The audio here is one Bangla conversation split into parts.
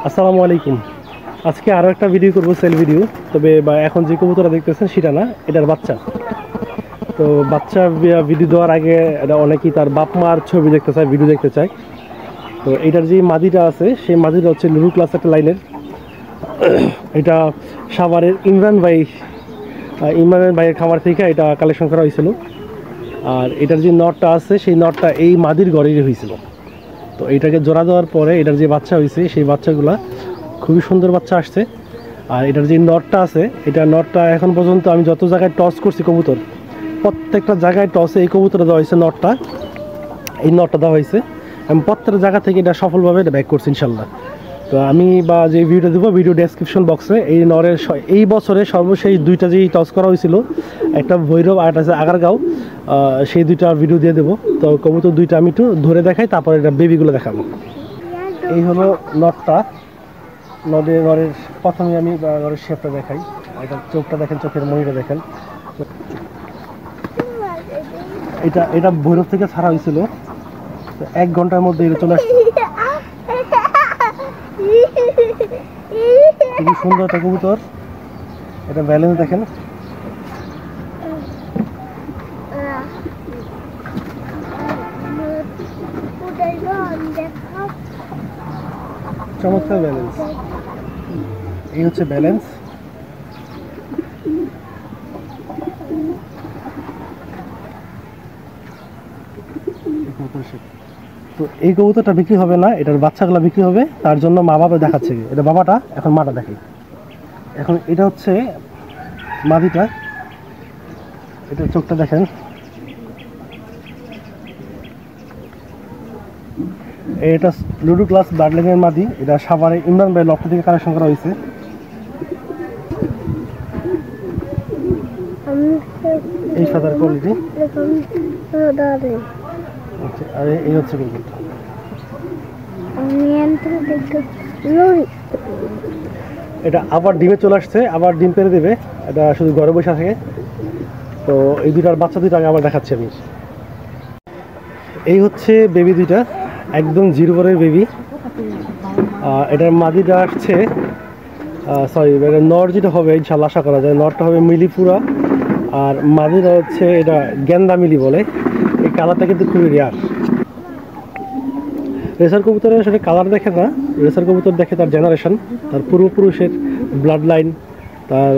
আসসালামু আলাইকুম। আজকে আরও একটা ভিডিও করব, সেল ভিডিও। তবে এখন যে কবুতরটা দেখতেছেন সেটা না, এটার বাচ্চা। তো বাচ্চা ভিডিও দেওয়ার আগে এটা অনেকেই তার বাপ মার ছবি দেখতে চায়, ভিডিও দেখতে চায়। তো এটার যে মাদিটা আছে সেই মাদিটা হচ্ছে লুরু ক্লাস একটা লাইনের। এটা সাভারের ইমরান ভাইয়ের খামার থেকে এটা কালেকশন করা হয়েছিল। আর এটার যে নটটা আছে সেই নটটা এই মাদির ঘরেরই হয়েছিল। তো এটাকে জোড়া দেওয়ার পরে এটার যে বাচ্চা হয়েছে সেই বাচ্চাগুলা খুবই সুন্দর বাচ্চা আসছে। আর এটার যে নটটা আছে, এটা নটটা এখন পর্যন্ত আমি যত জায়গায় টস করছি কবুতর, প্রত্যেকটা জায়গায় টসে এই কবুতরটা দেওয়া হয়েছে, এই নটটা দেওয়া হয়েছে। আমি প্রত্যেকটা জায়গা থেকে এটা সফলভাবে এটা ব্যাক করছি ইনশাল্লাহ। তো আমি যে ভিডিওটা দেবো, ভিডিও ডেসক্রিপশন বক্সে এই বছরে সর্বশেষ দুইটা যেই টস করা হয়েছিল, একটা ভৈরব আর একটা আছে আগারগাঁও, সেই দুইটা ভিডিও দিয়ে দেবো। তো কবুতর দুইটা আমি একটু ধরে দেখাই, তারপরে এটা বেবিগুলো দেখাবো। এই হলো নটটা। নরের প্রথমে আমি নরের শেপটা দেখাই। এটা চোখটা দেখেন, চোখের মনিটা দেখেন। এটা ভৈরব থেকে ছাড়া হয়েছিল, 1 ঘন্টার মধ্যে এটা চলে আসছে। খুবই সুন্দর একটা কবুতর। এটা ব্যালেন্স দেখেন, চমৎকার ব্যালেন্স। এই হচ্ছে ব্যালেন্স। তো এই কবুতরটা বিক্রি হবে না, এটার বাচ্চাগুলো বিক্রি হবে। তার জন্য মা বাবা দেখাচ্ছে, এটা বাবাটা, এখন মাটা দেখে। এখন এটা হচ্ছে মাদিটা, এটার চোখটা দেখেন। এটা লুডু ক্লাস বার্ডলিংয়ের মাদি। এটা সাভারে ইমরান ভাই লফট থেকে কালেকশন করা হয়েছে। এই ফেদার কোয়ালিটি। আর এই হচ্ছে কবুতরটা। এটা আবার ডিমে চলে আসছে, আবার ডিম পেরে দেবে। এটা শুধু ঘরে বসে থাকে। তো এই দুইটার বাচ্চা দুইটা আবার দেখাচ্ছি আমি। এই হচ্ছে বেবি দুইটা, একদম জিরো পরের বেবি। এটার মাদিটা আসছে, সরি, নর যেটা হবে ইনশাল্লাহ আশা করা যায়, নরটা হবে মিলিপুরা। আর মাদিটা হচ্ছে এটা গেন্দা মিলি বলে। এই কালারটা কিন্তু খুবই রেয়ার। রেসার কবুতরের আসলে কালার দেখে না, রেসার কবুতর দেখে তার জেনারেশন, তার পূর্বপুরুষের ব্লাড লাইন, তার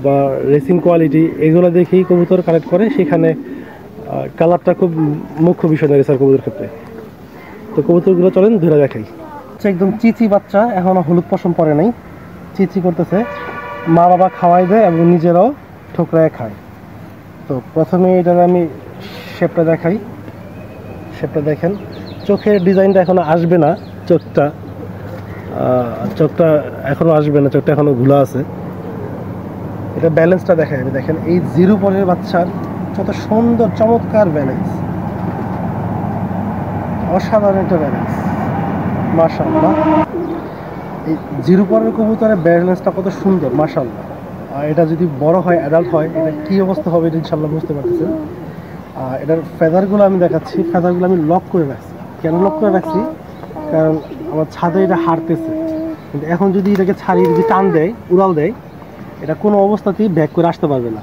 বা রেসিং কোয়ালিটি, এগুলো দেখেই কবুতর কালেক্ট করে। সেখানে কালারটা খুব মুখ্য বিষয় না রেসার কবুতরের ক্ষেত্রে। তো কবুতরগুলো চলেন ধরে দেখাই। একদম চিচি বাচ্চা, এখনো হলুদ পশম পরে নাই, চিচি করতেছে। মা বাবা খাওয়াই দেয় এবং নিজেরাও ঠোকরায় খায়। তো প্রথমে এটার আমি শেপটা দেখাই। শেপটা দেখেন, চোখের ডিজাইনটা এখনো আসবে না, চোখটা এখনো আসবে না, চোখটা এখনো ঘোলা আছে। এটা ব্যালেন্সটা দেখাই, দেখেন এই জিরো পরের বাচ্চার কত সুন্দর চমৎকার ব্যালেন্স, অসাধারণ একটা ব্যালেন্স, মাশাআল্লাহ। এই জিরো পরের কবুতরের ব্যালেন্সটা কত সুন্দর, মাশাআল্লাহ। আর এটা যদি বড় হয়, অ্যাডাল্ট হয়, এটা কী অবস্থা হবে এটা ইনশাল্লাহ বুঝতে পারতেছেন। এটার ফেদারগুলো আমি দেখাচ্ছি। ফেদারগুলো আমি লক করে রাখছি। কেন লক করে রাখছি? কারণ আমার ছাদে এটা হারতেছে, কিন্তু এখন যদি এটাকে ছাড়িয়ে যদি টান দেয়, উড়াল দেয়, এটা কোনো অবস্থাতেই ব্যাক করে আসতে পারবে না।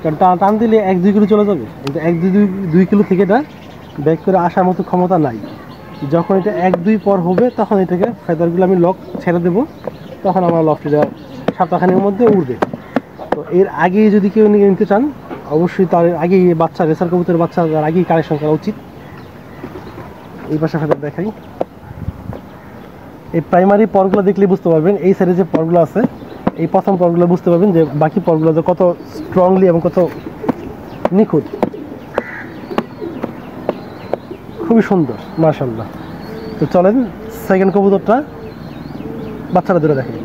কারণ টান দিলে 1-2 কিলো চলে যাবে, কিন্তু 1-2 কিলো থেকে এটা ব্যাক করে আসার মতো ক্ষমতা নাই। যখন এটা 1-2 পর হবে, তখন এটাকে ফেদারগুলো আমি লক ছেড়ে দেবো, তখন আমার লফটিটা সপ্তাহখানেকের মধ্যে উড়বে। তো এর আগেই যদি কেউ নিতে চান, অবশ্যই তার আগেই বাচ্চা, রেসার কবুতরের বাচ্চা তার আগেই কালেকশন করা উচিত। এই পাশে ফেদার দেখাই। এই প্রাইমারি পরগুলো দেখলে বুঝতে পারবেন, এই সাইডে যে পরগুলো আছে, এই প্রথম পরগুলো বুঝতে পারবেন যে বাকি পরগুলো যে কত স্ট্রংলি এবং কত নিখুঁত, খুবই সুন্দর, মাশাআল্লাহ। তো চলেন সেকেন্ড কবুতরটা বাচ্চারা ধরে দেখেন।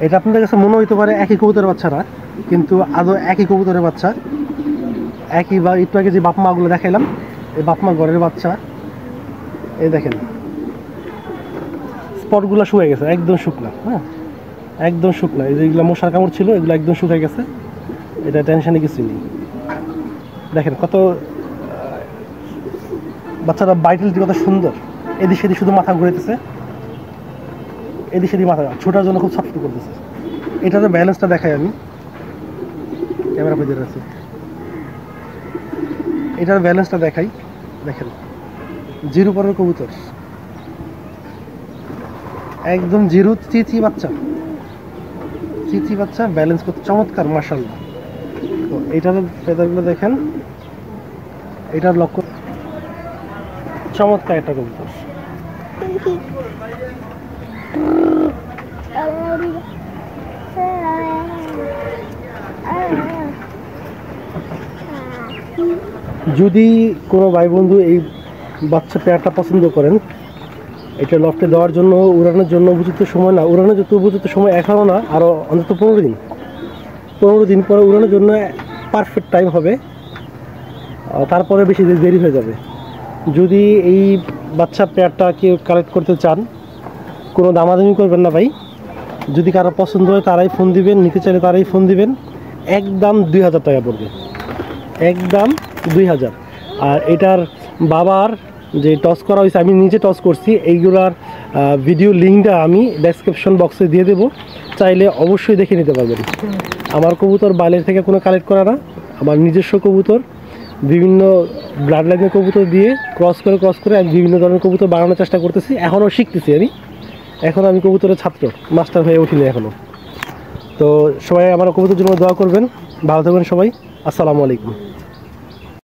এটা আপনাদের কাছে মনে হইতে পারে একই কবুতরের বাচ্চারা, কিন্তু আদৌ একই কবুতরের বাচ্চা, একই বা একটু আগে যে বাপ মাগুলো দেখাইলাম, এই বাপ মা ঘরের বাচ্চা। এই দেখেন স্পটগুলো শুকিয়ে গেছে, একদম শুকনা, হ্যাঁ, একদম শুকনা। এই যেগুলো মশার কামড় ছিল, এগুলো একদম শুকিয়ে গেছে। এটা টেনশনে কিছু নেই। দেখেন কত বাচ্চারা ভাইটালিটি কত সুন্দর, এদিক সেদিক শুধু মাথা ঘুরেতেছে। এদিক সেদিক মাথা ছোটার জন্য খুব ছটফট করতেছে। এটাতে ব্যালেন্সটা দেখাই আমি, ক্যামেরা পেয়ে আছে, এটার ব্যালেন্সটা দেখাই। দেখেন জিরো পরের কবুতর, একদম জিরো চিচি বাচ্চা, চিচি বাচ্চা, ব্যালেন্স করতে চমৎকার মাশাআল্লাহ। তো এটার ফেদারগুলো দেখেন, এটার লক্ষ্য চমৎকার একটা কবুতর। যদি কোনো ভাই বন্ধু এই বাচ্চা পেয়ারটা পছন্দ করেন, এটা লফটে দেওয়ার জন্য, উড়ানোর জন্য উপযুক্ত সময় না, উড়ানোর যত উপযুক্ত সময় এখনও না, আরও অন্তত 15 দিন পরে উড়ানোর জন্য পারফেক্ট টাইম হবে, তারপরে বেশি দেরি হয়ে যাবে। যদি এই বাচ্চা পেয়ারটা কেউ কালেক্ট করতে চান, কোনো দামাদামি করবেন না ভাই, যদি কারো পছন্দ হয় তারাই ফোন দিবেন, নিতে চাইলে তারাই ফোন দিবেন। একদম 2000 টাকা পড়বে, একদম 2000। আর এটার বাবার যে টস করা হয়েছে, আমি নিজে টস করছি, এইগুলার ভিডিও লিঙ্কটা আমি ডেসক্রিপশন বক্সে দিয়ে দেবো, চাইলে অবশ্যই দেখে নিতে পারবেন। আমার কবুতর বাইরের থেকে কোনো কালেক্ট করা না, আমার নিজস্ব কবুতর, বিভিন্ন ব্লাড লাইনের কবুতর দিয়ে ক্রস করে আমি বিভিন্ন ধরনের কবুতর বানানোর চেষ্টা করতেছি, এখনও শিখতেছি আমি কবুতরের ছাত্র, মাস্টার হয়ে উঠিনি এখনও। তো সবাই আমার কবুতরের জন্য দোয়া করবেন, ভালো থাকবেন সবাই, আসসালামু আলাইকুম।